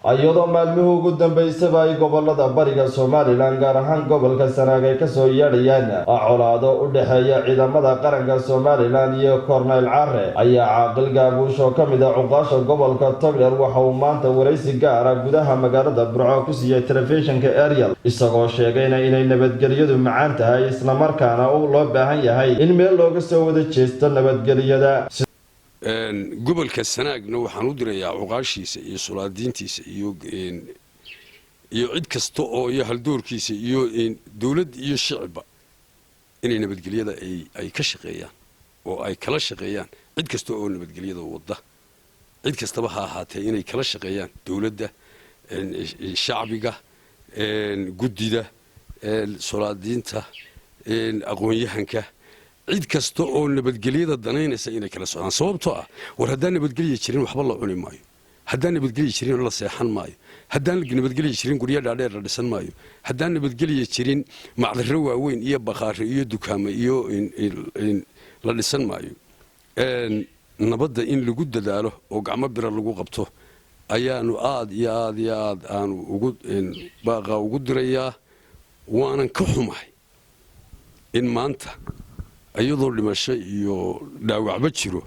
ayadoo maalmuhu ugu dambeysaba ay gobolada bariga Soomaaliland gaar ahaan gobolka Sanaag ay ka soo yeedhayaan colaado u dhaxeeya ciidamada qaranka Soomaaliland iyo Korneyl Carre ayaa caaqil Gaabuush oo kamid ah cuqaasha gobolka Togdheer waxa uu maanta wareysi gaar ah gudaha magaalada Burco ku siiyay telefishinka Ariel isagoo sheegayna inay nabadgelyadu macaan tahay isla markaana uu loo baahan yahay in meel looga soo wada jeesto nabadgelyada gobolka Sanaagna waxaan u dirayaa cuqaashiisa iyo sulaadiintiisa iyo cid kasta oo iyo haldoorkiisa iyo dawlad iyo shacabba inay nabadgelyada ay ka shaqeeyaan oo ay kala shaqeeyaan cid kasta oo nabadgelyada wada cid kastaba ha ahaatee inay kala shaqeeyaan dawladda shacbiga gudida sulaadiinta aqoon-yahanka cid kasta oo nabadgelyada danaynaysa inay kala socdaan sababtoo ah war haddaan nabadgelyo jirin waxba la cuni maayo haddaan nabadgelyo jirin la seexan maayo haddaan nabadgelyo jirin guryo dhaadheer la dhisan maayo haddaan nabadgelyo jirin macdaro waaweyn iyo baqaare iyo dukaamo iyo la dhisan maayo nabadda in lagu dadaalo oo gacmo bira lagu qabto ayaanu aad iyo aad iyo aad aanu ugu baaqa ugu dirayaa waanan ka xumahay in maanta ayadoo dhimasho iyo dhaawacba jiro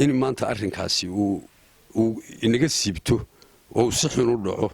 in maanta arrinkaasi uu inaga siibto oo si xun u dhaco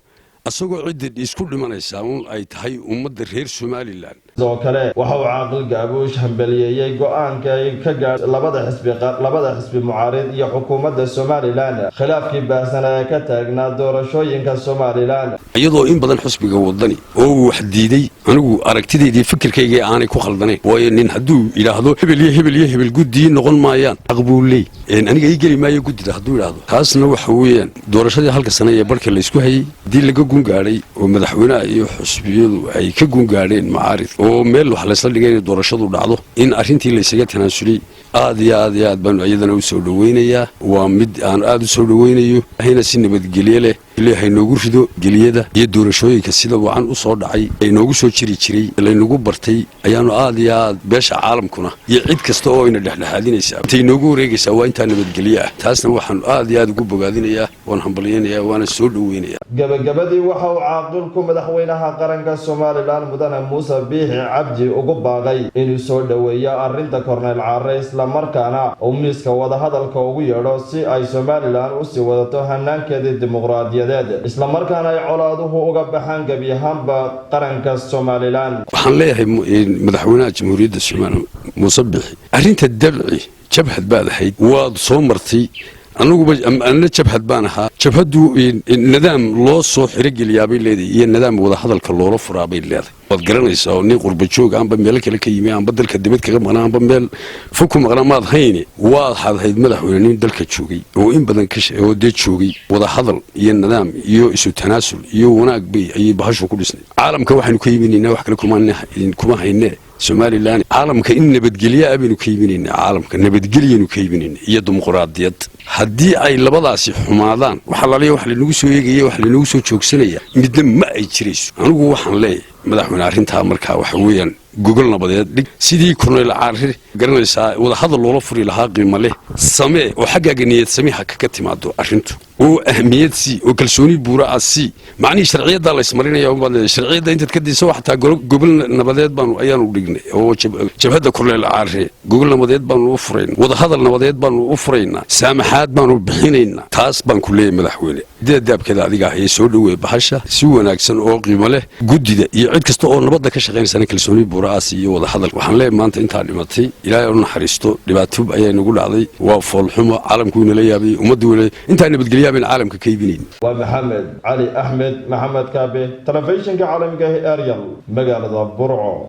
asagoo cid isku dhimanaysa ay tahay ummadda reer Soomaaliland sidoo kale waxa uu caaqil Gaabuush hambaliyeeyay go'aanka ay ka gaar labada xisbi mucaarid iyo xukuumadda Soomaaliland khilaafkii baahsan ee ka taagnaa doorashooyinka Soomaaliland iyadoo in badan xisbiga wadani oo wax diiday anigu aragtideedii fikirkayga aanay ku khaldanayn waayo nin hadduu yiraahdo hebel guddi noqon maayaan aqbuulay aniga ay gali maayo guddida hadduu yiraahdo taasna waxa weeyaan doorashadii halka sano ee barka la isku hayay dii laga gungaaray oo madaxweynaha iyo xisbiyadu ay ka gungaareen macaarid oo meel wax la isla dhigay doorashadu dhacdo in arrintii la isaga tanaasulay aad iyo aad baan ayadana u soo dhaweynayaa waa mid aan aad u soo dhaweynayo hayna si nabadgelyo leh ilaahay noogu rido geliyada iyo doorashooyinka sida wacan u soo dhacay ay noogu soo jiri jiray laynagu bartay ayaanu aad iyo aad beesha caalamkuna iyo cid kasta oo ina dhexdhexaadinaysa intay noogu wareegaysaa waa inta nabadgelyo ah taasna waxaan aad iyo aad ugu bogaadinayaa waan hambalyeynaya waana soo dhaweynayaa gabagabadii waxa uu caaqilku madaxweynaha qaranka Soomaaliland mudane Muuse Biixi Cabdi ugu baaqay inuu soo dhaweeyo arrinta Korneyl Carre isla markaana uu miiska wada hadalka ugu yeedho si ay Soomaaliland u sii wadato hanaankeeda dimuqraadiyadeed isla markaana ay colaaduhu uga baxaan gabi ahaanba qaranka Soomaaliland waxaan leeyahay madaxweynaha jamhuuriyadda Soomaaliland Muuse Biixi arrinta dabci jabhad baad ahayd waad soo martay أنا جبهة بانها جبهة النظام لو صو حرق اليابي لذي هي النظام وده هذا الكلورة فرابي لذي وذكرنا يساو نقول بتشوق عم بملك الكيمياء عم بدل كدبت كلام أنا عم بمل فكم غرامات هيني واحد هيد ملح وينين دل كتشوقي وإن بدن كش هو ديت شوقي وده هذا هي النظام يو إسو تناسل يو هناك بي أي بحش وكل سنة عالم كواحد كيميني نوح لكم أن كما هينه Somaliland caalamka in nabadgelyo abinu ka yiminayna caalamka nabadgelyo ka yiminayna iyo dimuqraadiyad hadii ay labadaasi xumaadaan waxa la leeyahay wax la nagu soo eegay wax la nagu soo joogsanaya midna ma ay jirayso anigu waxaan leeyahay madaxweyne arrinta markaa waxa weeyaan Google nabadeed dhig sidii Korneyl Carre garanaysaa wada hadal loo furi lahaa qiimo leh samee oo xaggaaga niyad sameeha ka timaado arrintu oo ahmiyad si oo kalsooni buura asi macni sharciyada la ismarinayo oo sharciyada inta ka diiso waxa Google nabadeed baan ayaan u dhignay oo jabhada Korneyl Carre Google nabadeed baan u furayn wada hadal nabadeed baan u furayna saamaxaad baan u bixinayna taas baan ku leeyahay madaxweyne deedaabkeeda adiga ay soo dhaweey bahasha si wanaagsan oo qiimo leh gudida iyo cid kasta oo nabadda ka shaqeynaysa kalsooni buura iyo wada hadal waxaan leeyahay maanta inta dhimatay ilaahay u naxariisto dhibaato ayay nagu dhacday waa foolxumo caalamku inala yaabay ummaddu wali inta nabadgelyo baan caalamka ka iibinayn waa Maxamed Ali Ahmed Maxamed Kaabe telefishinka caalamiga ee Ariel magaalada Burco.